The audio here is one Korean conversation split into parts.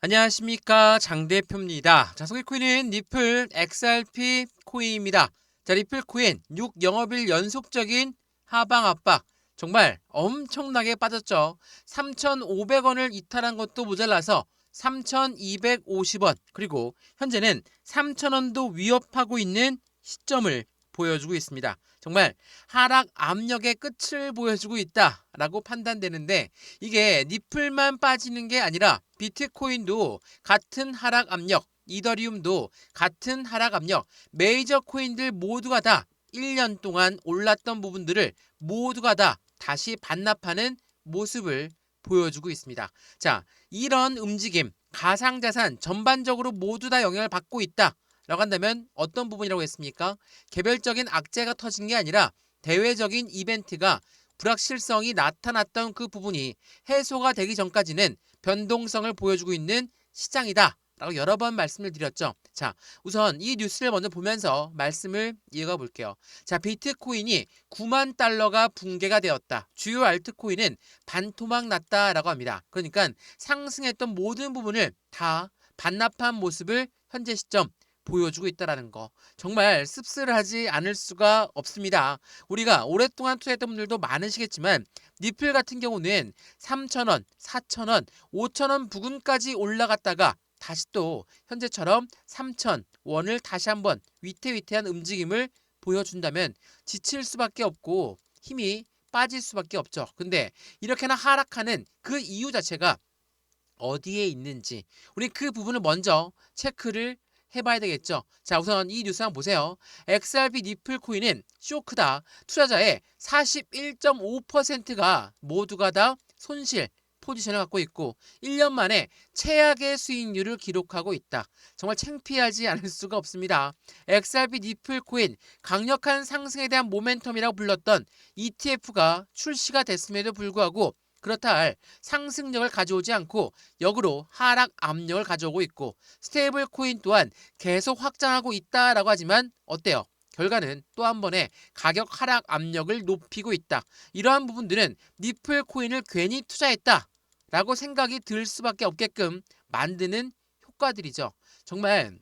안녕하십니까, 장 대표입니다. 자, 소개 코인은 리플 XRP 코인입니다. 자, 리플 코인 6영업일 연속적인 하방 압박, 정말 엄청나게 빠졌죠. 3,500원을 이탈한 것도 모자라서 3,250원, 그리고 현재는 3,000원도 위협하고 있는 시점을 보여주고 있습니다. 정말 하락 압력의 끝을 보여주고 있다라고 판단되는데, 이게 니플만 빠지는 게 아니라 비트코인도 같은 하락 압력, 이더리움도 같은 하락 압력, 메이저 코인들 모두가 다 1년 동안 올랐던 부분들을 모두가 다 다시 반납하는 모습을 보여주고 있습니다. 자, 이런 움직임, 가상자산 전반적으로 모두 다 영향을 받고 있다 라고 한다면 어떤 부분이라고 했습니까? 개별적인 악재가 터진 게 아니라 대외적인 이벤트가 불확실성이 나타났던 그 부분이 해소가 되기 전까지는 변동성을 보여주고 있는 시장이다 라고 여러 번 말씀을 드렸죠. 자, 우선 이 뉴스를 먼저 보면서 말씀을 이어가 볼게요. 자, 비트코인이 9만 달러가 붕괴가 되었다. 주요 알트코인은 반토막 났다라고 합니다. 그러니까 상승했던 모든 부분을 다 반납한 모습을 현재 시점 보여주고 있다는 거, 정말 씁쓸하지 않을 수가 없습니다. 우리가 오랫동안 투자했던 분들도 많으시겠지만 니플 같은 경우는 3,000원, 4,000원, 5,000원 부근까지 올라갔다가 다시 또 현재처럼 3,000원을 다시 한번 위태위태한 움직임을 보여준다면 지칠 수밖에 없고 힘이 빠질 수밖에 없죠. 근데 이렇게나 하락하는 그 이유 자체가 어디에 있는지 우리 그 부분을 먼저 체크를 해봐야 되겠죠. 자, 우선 이 뉴스 한번 보세요. XRP 니플 코인은 쇼크다. 투자자의 41.5%가 모두가 다 손실 포지션을 갖고 있고 1년 만에 최악의 수익률을 기록하고 있다. 정말 창피하지 않을 수가 없습니다. XRP 니플 코인 강력한 상승에 대한 모멘텀이라고 불렀던 ETF가 출시가 됐음에도 불구하고 그렇다 할 상승력을 가져오지 않고 역으로 하락 압력을 가져오고 있고, 스테이블 코인 또한 계속 확장하고 있다라고 하지만 어때요? 결과는 또 한 번의 가격 하락 압력을 높이고 있다. 이러한 부분들은 니플 코인을 괜히 투자했다라고 생각이 들 수밖에 없게끔 만드는 효과들이죠. 정말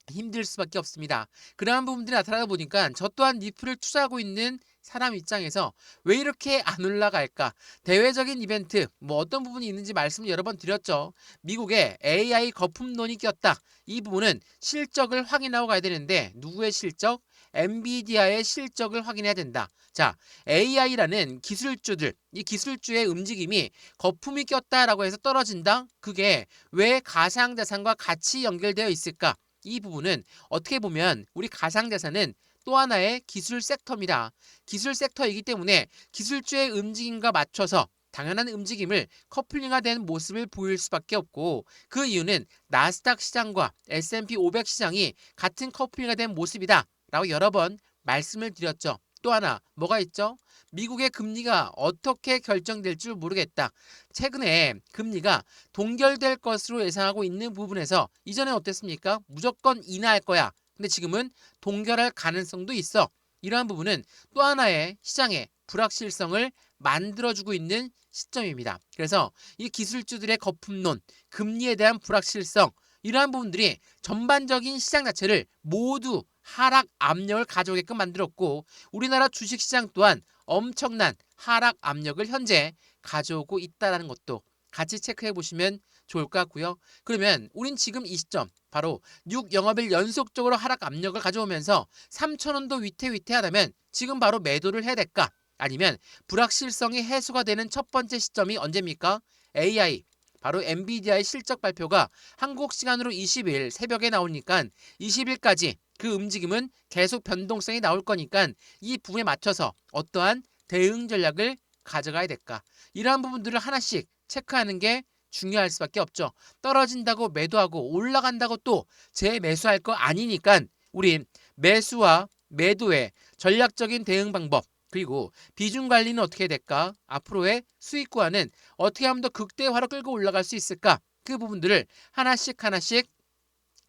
힘들 수밖에 없습니다. 그러한 부분들이 나타나다 보니까 저 또한 니플을 투자하고 있는 사람 입장에서 왜 이렇게 안 올라갈까? 대외적인 이벤트, 어떤 부분이 있는지 말씀을 여러 번 드렸죠. 미국의 AI 거품론이 꼈다. 이 부분은 실적을 확인하고 가야 되는데 누구의 실적? 엔비디아의 실적을 확인해야 된다. 자, AI라는 기술주들, 이 기술주의 움직임이 거품이 꼈다라고 해서 떨어진다? 그게 왜 가상자산과 같이 연결되어 있을까? 이 부분은 어떻게 보면 우리 가상자산은 또 하나의 기술 섹터입니다. 기술 섹터이기 때문에 기술주의 움직임과 맞춰서 당연한 움직임을 커플링화된 모습을 보일 수밖에 없고, 그 이유는 나스닥 시장과 S&P 500 시장이 같은 커플링화된 모습이다 라고 여러 번 말씀을 드렸죠. 또 하나 뭐가 있죠? 미국의 금리가 어떻게 결정될 줄 모르겠다. 최근에 금리가 동결될 것으로 예상하고 있는 부분에서 이전에 어땠습니까? 무조건 인하할 거야. 근데 지금은 동결할 가능성도 있어. 이러한 부분은 또 하나의 시장의 불확실성을 만들어주고 있는 시점입니다. 그래서 이 기술주들의 거품론, 금리에 대한 불확실성, 이러한 부분들이 전반적인 시장 자체를 모두 하락 압력을 가져오게끔 만들었고, 우리나라 주식시장 또한 엄청난 하락 압력을 현재 가져오고 있다는 것도 같이 체크해 보시면 좋을 것 같고요. 그러면 우린 지금 이 시점 바로 6영업일 연속적으로 하락 압력을 가져오면서 3,000원도 위태위태하다면 지금 바로 매도를 해야 될까? 아니면 불확실성이 해소가 되는 첫 번째 시점이 언제입니까? AI, 바로 엔비디아의 실적 발표가 한국 시간으로 20일 새벽에 나오니까 20일까지 그 움직임은 계속 변동성이 나올 거니까 이 부분에 맞춰서 어떠한 대응 전략을 가져가야 될까? 이러한 부분들을 하나씩 체크하는 게 중요할 수밖에 없죠. 떨어진다고 매도하고 올라간다고 또 재매수할 거 아니니까 우린 매수와 매도의 전략적인 대응 방법, 그리고 비중 관리는 어떻게 될까? 앞으로의 수익 구간은 어떻게 하면 더 극대화로 끌고 올라갈 수 있을까? 그 부분들을 하나씩 하나씩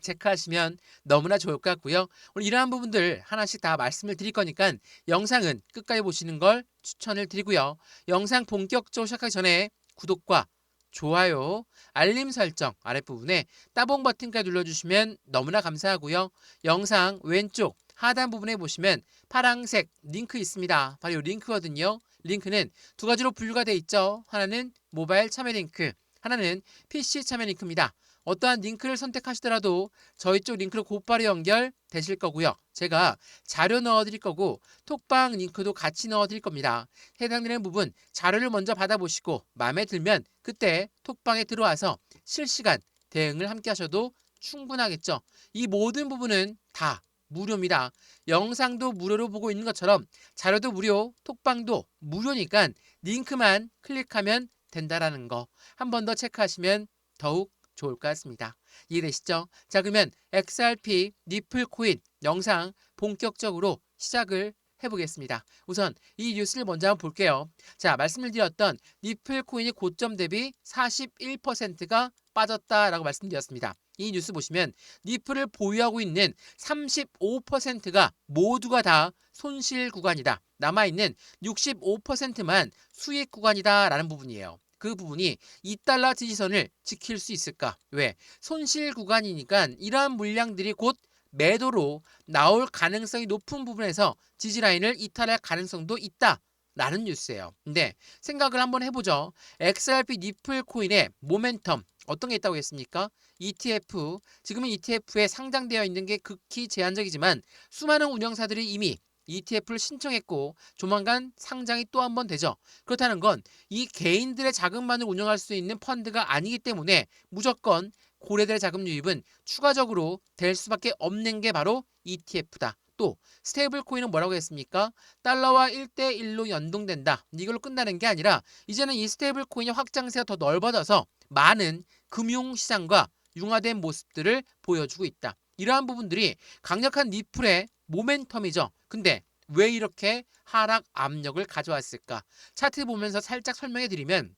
체크하시면 너무나 좋을 것 같고요. 오늘 이러한 부분들 하나씩 다 말씀을 드릴 거니까 영상은 끝까지 보시는 걸 추천을 드리고요. 영상 본격적으로 시작하기 전에 구독과 좋아요, 알림 설정 아랫부분에 따봉 버튼까지 눌러주시면 너무나 감사하고요. 영상 왼쪽 하단 부분에 보시면 파란색 링크 있습니다. 바로 이 링크거든요. 링크는 두 가지로 분류가 되어 있죠. 하나는 모바일 참여 링크, 하나는 PC 참여 링크입니다. 어떠한 링크를 선택하시더라도 저희 쪽 링크로 곧바로 연결되실 거고요. 제가 자료 넣어드릴 거고 톡방 링크도 같이 넣어드릴 겁니다. 해당되는 부분 자료를 먼저 받아보시고 마음에 들면 그때 톡방에 들어와서 실시간 대응을 함께 하셔도 충분하겠죠. 이 모든 부분은 다 무료입니다. 영상도 무료로 보고 있는 것처럼 자료도 무료, 톡방도 무료니까 링크만 클릭하면 된다라는 거 한 번 더 체크하시면 더욱 좋을 것 같습니다. 이해되시죠? 자, 그러면 XRP 니플 코인 영상 본격적으로 시작을 해보겠습니다. 우선 이 뉴스를 먼저 한번 볼게요. 자, 말씀을 드렸던 니플 코인이 고점 대비 41%가 빠졌다라고 말씀드렸습니다. 이 뉴스 보시면 니플을 보유하고 있는 35%가 모두가 다 손실 구간이다. 남아있는 65%만 수익 구간이다라는 부분이에요. 그 부분이 2달러 지지선을 지킬 수 있을까? 왜? 손실 구간이니까 이러한 물량들이 곧 매도로 나올 가능성이 높은 부분에서 지지라인을 이탈할 가능성도 있다라는 뉴스예요. 근데 생각을 한번 해보죠. XRP 니플 코인의 모멘텀 어떤 게 있다고 했습니까? ETF, 지금은 ETF에 상장되어 있는 게 극히 제한적이지만 수많은 운영사들이 이미 ETF를 신청했고 조만간 상장이 또 한 번 되죠. 그렇다는 건 이 개인들의 자금만을 운영할 수 있는 펀드가 아니기 때문에 무조건 고래들의 자금 유입은 추가적으로 될 수밖에 없는 게 바로 ETF다. 또 스테이블 코인은 뭐라고 했습니까? 달러와 1대1로 연동된다. 이걸로 끝나는 게 아니라 이제는 이 스테이블 코인의 확장세가 더 넓어져서 많은 금융시장과 융화된 모습들을 보여주고 있다. 이러한 부분들이 강력한 리플의 모멘텀이죠. 근데 왜 이렇게 하락 압력을 가져왔을까? 차트 보면서 살짝 설명해 드리면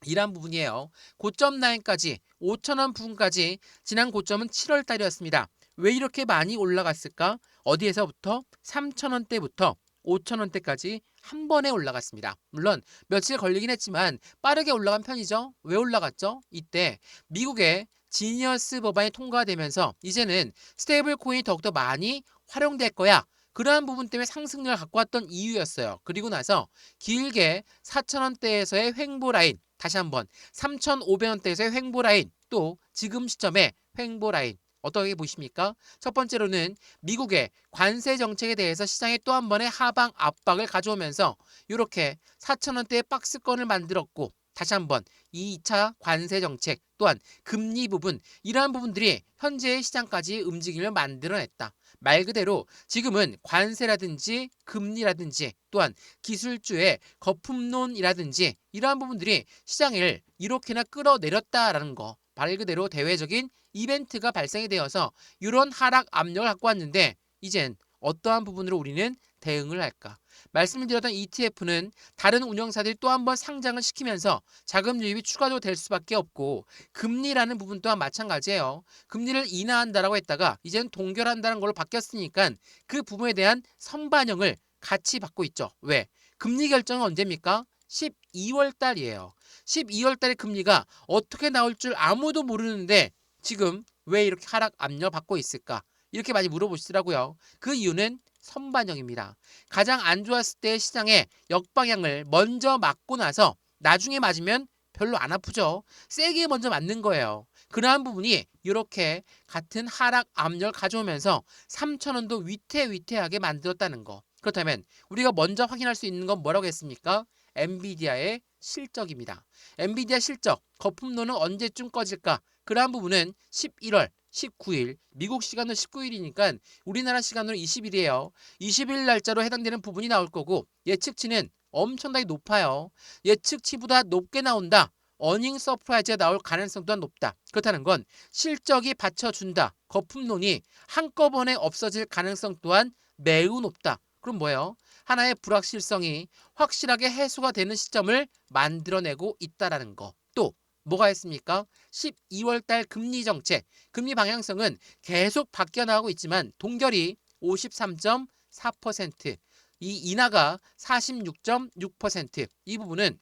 이러한 부분이에요. 고점 라인까지 5,000원 부분까지 지난 고점은 7월 달이었습니다. 왜 이렇게 많이 올라갔을까? 어디에서부터? 3,000원대부터 5,000원대까지 한 번에 올라갔습니다. 물론 며칠 걸리긴 했지만 빠르게 올라간 편이죠. 왜 올라갔죠? 이때 미국의 지니어스 법안이 통과되면서 이제는 스테이블 코인이 더욱더 많이 활용될 거야. 그러한 부분 때문에 상승률을 갖고 왔던 이유였어요. 그리고 나서 길게 4,000원대에서의 횡보 라인, 다시 한번 3,500원대에서의 횡보 라인, 또 지금 시점에 횡보 라인 어떻게 보십니까? 첫 번째로는 미국의 관세 정책에 대해서 시장에 또 한 번의 하방 압박을 가져오면서 이렇게 4,000원대의 박스권을 만들었고 다시 한번 이 2차 관세 정책 또한 금리 부분 이러한 부분들이 현재의 시장까지 움직임을 만들어냈다. 말 그대로 지금은 관세라든지 금리라든지 또한 기술주의 거품론이라든지 이러한 부분들이 시장을 이렇게나 끌어내렸다라는 거. 말 그대로 대외적인 이벤트가 발생이 되어서 이런 하락 압력을 갖고 왔는데 이젠 어떠한 부분으로 우리는 대응을 할까? 말씀을 드렸던 ETF는 다른 운영사들이 또 한 번 상장을 시키면서 자금 유입이 추가로 될 수밖에 없고 금리라는 부분 또한 마찬가지예요. 금리를 인하한다라고 했다가 이제는 동결한다는 걸로 바뀌었으니까 그 부분에 대한 선반영을 같이 받고 있죠. 왜? 금리 결정은 언제입니까? 12월 달이에요. 12월 달에 금리가 어떻게 나올 줄 아무도 모르는데 지금 왜 이렇게 하락 압력을 받고 있을까? 이렇게 많이 물어보시더라고요. 그 이유는 선반영입니다. 가장 안 좋았을 때 시장의 역방향을 먼저 맞고 나서 나중에 맞으면 별로 안 아프죠. 세게 먼저 맞는 거예요. 그러한 부분이 이렇게 같은 하락 압력을 가져오면서 3,000원도 위태위태하게 만들었다는 거. 그렇다면 우리가 먼저 확인할 수 있는 건 뭐라고 했습니까? 엔비디아의 실적입니다. 엔비디아 실적, 거품론은 언제쯤 꺼질까? 그러한 부분은 11월 19일, 미국 시간으로 19일이니까 우리나라 시간으로 20일이에요. 20일 날짜로 해당되는 부분이 나올 거고 예측치는 엄청나게 높아요. 예측치보다 높게 나온다. 어닝 서프라이즈가 나올 가능성 또한 높다. 그렇다는 건 실적이 받쳐준다. 거품론이 한꺼번에 없어질 가능성 또한 매우 높다. 그럼 뭐예요? 하나의 불확실성이 확실하게 해소가 되는 시점을 만들어내고 있다라는 거. 또 뭐가 있습니까? 12월 달 금리 정책, 금리 방향성은 계속 바뀌어나가고 있지만 동결이 53.4%, 이 인하가 46.6%, 이 부분은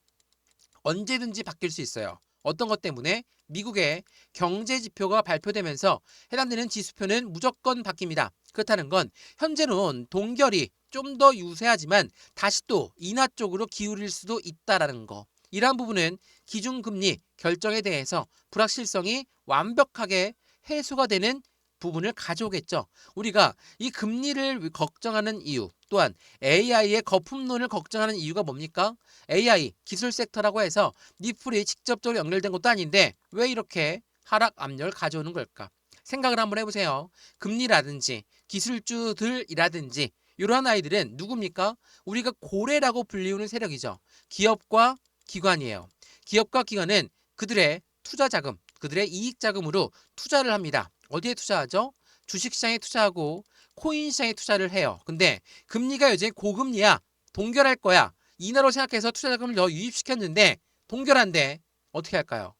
언제든지 바뀔 수 있어요. 어떤 것 때문에? 미국의 경제 지표가 발표되면서 해당되는 지수표는 무조건 바뀝니다. 그렇다는 건 현재는 동결이 좀 더 유세하지만 다시 또 인하 쪽으로 기울일 수도 있다라는 거. 이러한 부분은 기준금리 결정에 대해서 불확실성이 완벽하게 해소가 되는 부분을 가져오겠죠. 우리가 이 금리를 걱정하는 이유, 또한 AI의 거품론을 걱정하는 이유가 뭡니까? AI 기술 섹터라고 해서 니플이 직접적으로 연결된 것도 아닌데 왜 이렇게 하락 압력을 가져오는 걸까? 생각을 한번 해보세요. 금리라든지 기술주들이라든지 이러한 아이들은 누굽니까? 우리가 고래라고 불리우는 세력이죠. 기업과 기관이에요. 기업과 기관은 그들의 투자 자금, 그들의 이익 자금으로 투자를 합니다. 어디에 투자하죠? 주식시장에 투자하고 코인 시장에 투자를 해요. 근데 금리가 요즘 고금리야. 동결할 거야. 인하로 생각해서 투자 자금을 더 유입시켰는데 동결한데 어떻게 할까요?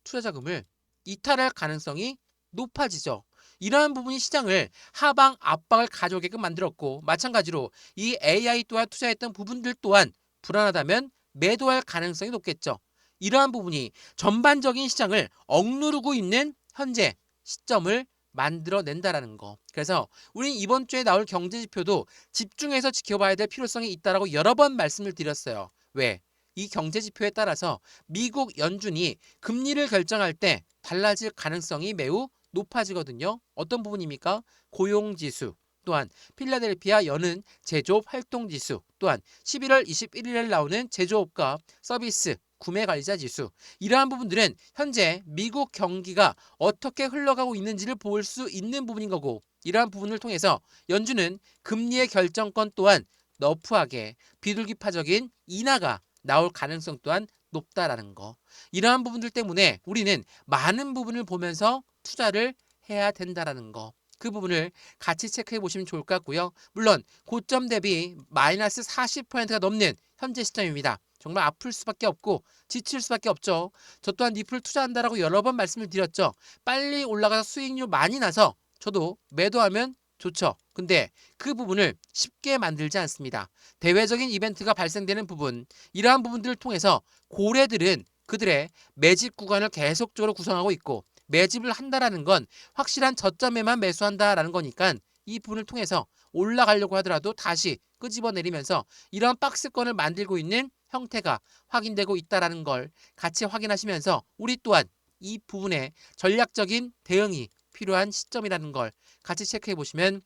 투자 자금을 이탈할 가능성이 높아지죠. 이러한 부분이 시장을 하방 압박을 가져오게끔 만들었고 마찬가지로 이 AI 또한 투자했던 부분들 또한 불안하다면 매도할 가능성이 높겠죠. 이러한 부분이 전반적인 시장을 억누르고 있는 현재 시점을 만들어낸다라는 거. 그래서 우리 이번 주에 나올 경제지표도 집중해서 지켜봐야 될 필요성이 있다라고 여러 번 말씀을 드렸어요. 왜? 이 경제지표에 따라서 미국 연준이 금리를 결정할 때 달라질 가능성이 매우 높아지거든요. 어떤 부분입니까? 고용지수, 또한 필라델피아 여는 제조업 활동지수, 또한 11월 21일에 나오는 제조업과 서비스 구매관리자 지수, 이러한 부분들은 현재 미국 경기가 어떻게 흘러가고 있는지를 볼 수 있는 부분인 거고 이러한 부분을 통해서 연준은 금리의 결정권 또한 너프하게 비둘기파적인 인하가 나올 가능성 또한 높다라는 거. 이러한 부분들 때문에 우리는 많은 부분을 보면서 투자를 해야 된다라는 거. 그 부분을 같이 체크해 보시면 좋을 것 같고요. 물론 고점 대비 마이너스 40%가 넘는 현재 시점입니다. 정말 아플 수밖에 없고 지칠 수밖에 없죠. 저 또한 니플 투자한다라고 여러 번 말씀을 드렸죠. 빨리 올라가서 수익률 많이 나서 저도 매도하면 좋죠. 근데 그 부분을 쉽게 만들지 않습니다. 대외적인 이벤트가 발생되는 부분, 이러한 부분들을 통해서 고래들은 그들의 매집 구간을 계속적으로 구성하고 있고 매집을 한다라는 건 확실한 저점에만 매수한다라는 거니까 이 부분을 통해서 올라가려고 하더라도 다시 끄집어 내리면서 이러한 박스권을 만들고 있는 형태가 확인되고 있다라는 걸 같이 확인하시면서 우리 또한 이 부분에 전략적인 대응이 필요한 시점이라는 걸 같이 체크해 보시면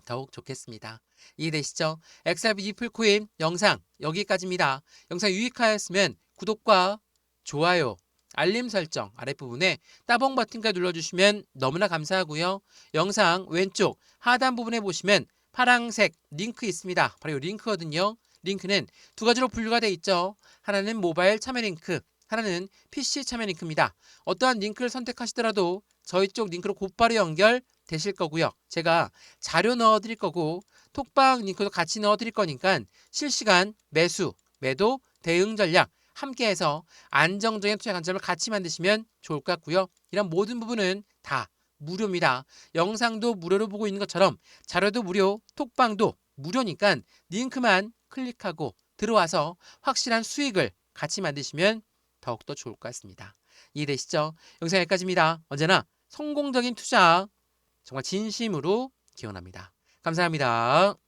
더욱 좋겠습니다. 이해되시죠? XRP 니플코인 영상 여기까지입니다. 영상 유익하였으면 구독과 좋아요, 알림 설정 아랫부분에 따봉 버튼까지 눌러주시면 너무나 감사하고요. 영상 왼쪽 하단 부분에 보시면 파란색 링크 있습니다. 바로 이 링크거든요. 링크는 두 가지로 분류가 되어 있죠. 하나는 모바일 참여 링크, 하나는 PC 참여 링크입니다. 어떠한 링크를 선택하시더라도 저희 쪽 링크로 곧바로 연결되실 거고요. 제가 자료 넣어드릴 거고 톡방 링크도 같이 넣어드릴 거니까 실시간 매수, 매도, 대응 전략 함께해서 안정적인 투자 관점을 같이 만드시면 좋을 것 같고요. 이런 모든 부분은 다 무료입니다. 영상도 무료로 보고 있는 것처럼 자료도 무료, 톡방도 무료니까 링크만 클릭하고 들어와서 확실한 수익을 같이 만드시면 더욱더 좋을 것 같습니다. 이해되시죠? 영상 여기까지입니다. 언제나 성공적인 투자 정말 진심으로 기원합니다. 감사합니다.